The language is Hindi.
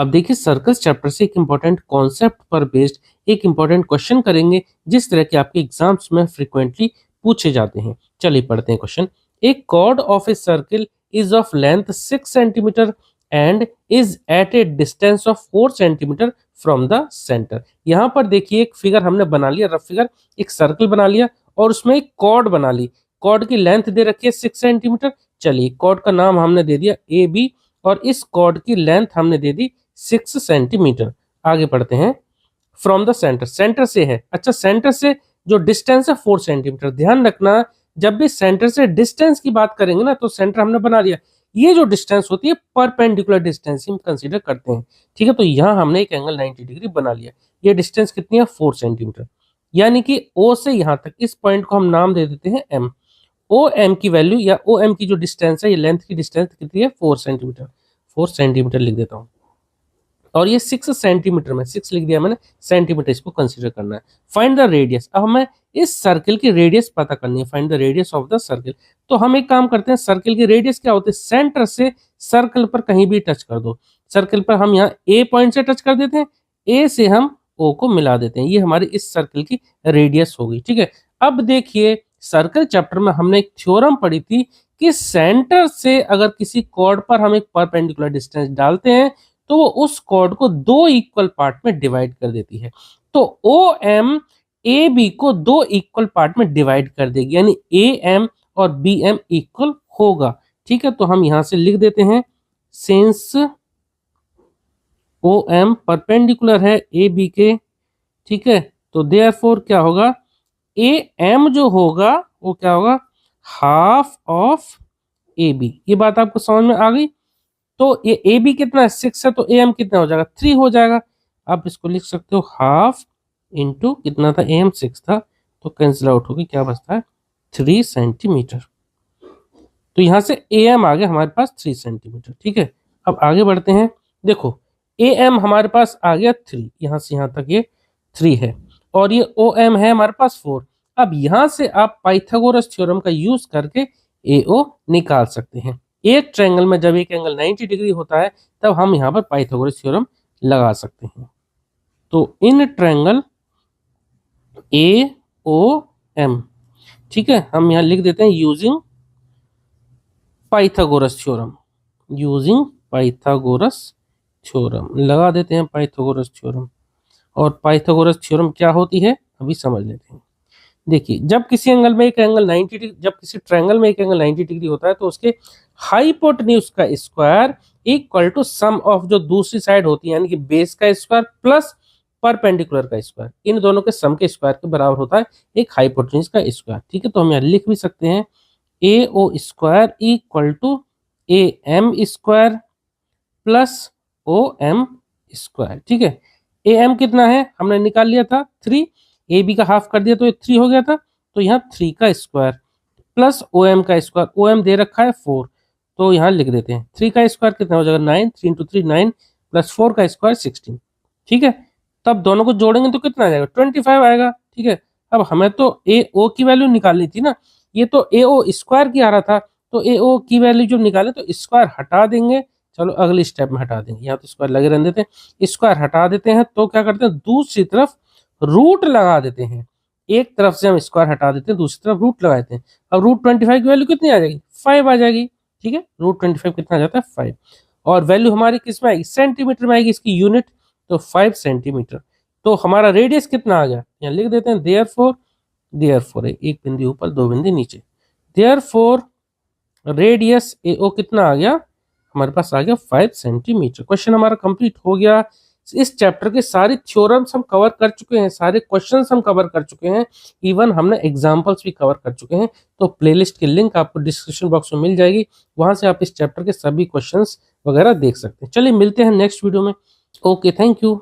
अब देखिए सर्कल्स चैप्टर से एक इंपॉर्टेंट कॉन्सेप्ट पर बेस्ड एक इंपॉर्टेंट क्वेश्चन करेंगे जिस तरह के आपके एग्जाम्स में फ्रिक्वेंटली पूछे जाते हैं। चलिए पढ़ते हैं क्वेश्चन। एक chord of a circle is of length 6 centimetre and is at a distance of 4 centimetre from the centre. यहाँ पर देखिए एक फिगर हमने बना लिया, रफ फिगर, एक सर्कल बना लिया और उसमें एक कॉर्ड बना ली। कॉर्ड की लेंथ दे रखी है 6 सेंटीमीटर। चलिए कॉर्ड का नाम हमने दे दिया ए बी और इस कॉर्ड की लेंथ हमने दे दी 6 सेंटीमीटर। आगे पढ़ते हैं। फ्रॉम द सेंटर, सेंटर से है। अच्छा, सेंटर से जो डिस्टेंस है 4 सेंटीमीटर। ध्यान रखना जब भी सेंटर से डिस्टेंस की बात करेंगे ना तो सेंटर हमने बना लिया, ये जो डिस्टेंस होती है परपेंडिकुलर डिस्टेंस हम कंसीडर करते हैं। ठीक है, तो यहाँ हमने एक एंगल 90 डिग्री बना लिया। ये डिस्टेंस कितनी है 4 सेंटीमीटर, यानी कि ओ से यहाँ तक इस पॉइंट को हम नाम दे देते हैं एम। ओ एम की वैल्यू या ओ एम की जो डिस्टेंस है, ये लेंथ की डिस्टेंस कितनी है 4 सेंटीमीटर। 4 सेंटीमीटर लिख देता हूँ और ये 6 सेंटीमीटर में 6 लिख दिया मैंने, सेंटीमीटर इसको कंसीडर करना है। फाइंड द रेडियस, अब हमें इस सर्कल की रेडियस पता करनी है। Find the radius of the circle. तो हम एक काम करते हैं, सर्कल की रेडियस क्या होती है, सेंटर से सर्कल पर कहीं भी टच कर दो। सर्कल पर हम यहाँ ए पॉइंट से टच कर देते हैं, ए से हम ओ को मिला देते हैं, ये हमारी इस सर्कल की रेडियस होगी। ठीक है, अब देखिए सर्कल चैप्टर में हमने एक थ्योरम पढ़ी थी कि सेंटर से अगर किसी कॉर्ड पर हम एक परपेंडिकुलर डिस्टेंस डालते हैं तो वो उस कॉर्ड को 2 इक्वल पार्ट में डिवाइड कर देती है। तो ओ एम ए बी को 2 इक्वल पार्ट में डिवाइड कर देगी, यानी ए एम और बी एम इक्वल होगा। ठीक है, तो हम यहां से लिख देते हैं सिंस ओ एम परपेंडिकुलर है ए बी के। ठीक है, तो देयरफॉर क्या होगा, ए एम जो होगा वो क्या होगा, हाफ ऑफ ए बी। ये बात आपको समझ में आ गई। तो ये ए बी कितना है 6 है, तो ए एम कितना हो जाएगा 3 हो जाएगा। आप इसको लिख सकते हो हाफ इंटू कितना था, ए एम 6 था, तो कैंसिल आउट होगी, क्या बचता है 3 सेंटीमीटर। तो यहाँ से ए एम आ गया हमारे पास 3 सेंटीमीटर। ठीक है, अब आगे बढ़ते हैं। देखो ए एम हमारे पास आ गया 3, यहाँ से यहाँ तक ये 3 है और ये ओ एम है हमारे पास 4। अब यहाँ से आप पाइथागोरस थ्योरम का यूज करके ए ओ निकाल सकते हैं। एक ट्रायंगल में जब एक एंगल 90 डिग्री होता है तब हम यहाँ पर पाइथागोरस थ्योरम लगा सकते हैं। तो in triangle A O M, ठीक है, हम यहाँ लिख देते हैं using Pythagoras theorem. Using Pythagoras theorem लगा देते हैं पाइथागोरस थ्योरम। और पाइथागोरस थ्योरम क्या होती है अभी समझ लेते हैं। देखिए जब किसी एंगल में एक एंगल 90 डिग्री, जब किसी ट्रायंगल में एक एंगल 90 डिग्री होता है तो उसके हाइपोटेन्यूज का square equal to sum of जो दूसरी साइड होती है, यानी कि बेस का स्क्वायर प्लस परपेंडिकुलर का स्क्वायर, इन दोनों के सम के स्क्वायर के बराबर होता है एक हाइपोटेन्यूज का स्क्वायर। ठीक है, तो हम यहाँ लिख भी सकते हैं A O square equal to A M square plus O M square. ठीक है, ए एम कितना है हमने निकाल लिया था 3, ए बी का हाफ कर दिया तो ये 3 हो गया था, तो यहाँ 3 का स्क्वायर प्लस ओ एम का स्क्वायर, ओ एम दे रखा है 4, तो यहाँ लिख देते हैं 3 का स्क्वायर कितना हो जाएगा 9, 3 इंटू 3 9 प्लस 4 का स्क्वायर 16। ठीक है, तब दोनों को जोड़ेंगे तो कितना आ जाएगा 25 आएगा। ठीक है, अब हमें तो ए ओ की वैल्यू निकालनी थी ना, ये तो ए ओ स्क्वायर की आ रहा था, तो ए ओ की वैल्यू जब निकाले तो स्क्वायर हटा देंगे। चलो अगले स्टेप में हटा देंगे, यहाँ तो स्क्वायर लगे रहने देते हैं, स्क्वायर हटा देते हैं तो क्या करते हैं दूसरी तरफ रूट लगा देते हैं। एक तरफ से हम स्क्वायर हटा देते हैं, दूसरी तरफ रूट लगा देते हैं। अब रूट 25 की वैल्यू कितनी आ जाएगी 5 आ जाएगी। ठीक है, रूट 25 कितना आ जाता है 5, और वैल्यू हमारी किस में आएगी सेंटीमीटर में आएगी, इसकी यूनिट तो 5 सेंटीमीटर। तो हमारा रेडियस कितना आ गया, यहाँ लिख देते हैं देयरफॉर है एक बिंदु ऊपर 2 बिंदु नीचे, देयरफॉर रेडियस ए ओ कितना आ गया हमारे पास आ गया 5 सेंटीमीटर। क्वेश्चन हमारा कंप्लीट हो गया। इस चैप्टर के सारे थ्योरम्स हम कवर कर चुके हैं, सारे क्वेश्चंस हम कवर कर चुके हैं, इवन हमने एग्जांपल्स भी कवर कर चुके हैं। तो प्लेलिस्ट की लिंक आपको डिस्क्रिप्शन बॉक्स में मिल जाएगी, वहां से आप इस चैप्टर के सभी क्वेश्चंस वगैरह देख सकते हैं। चलिए मिलते हैं नेक्स्ट वीडियो में। Okay, thank you.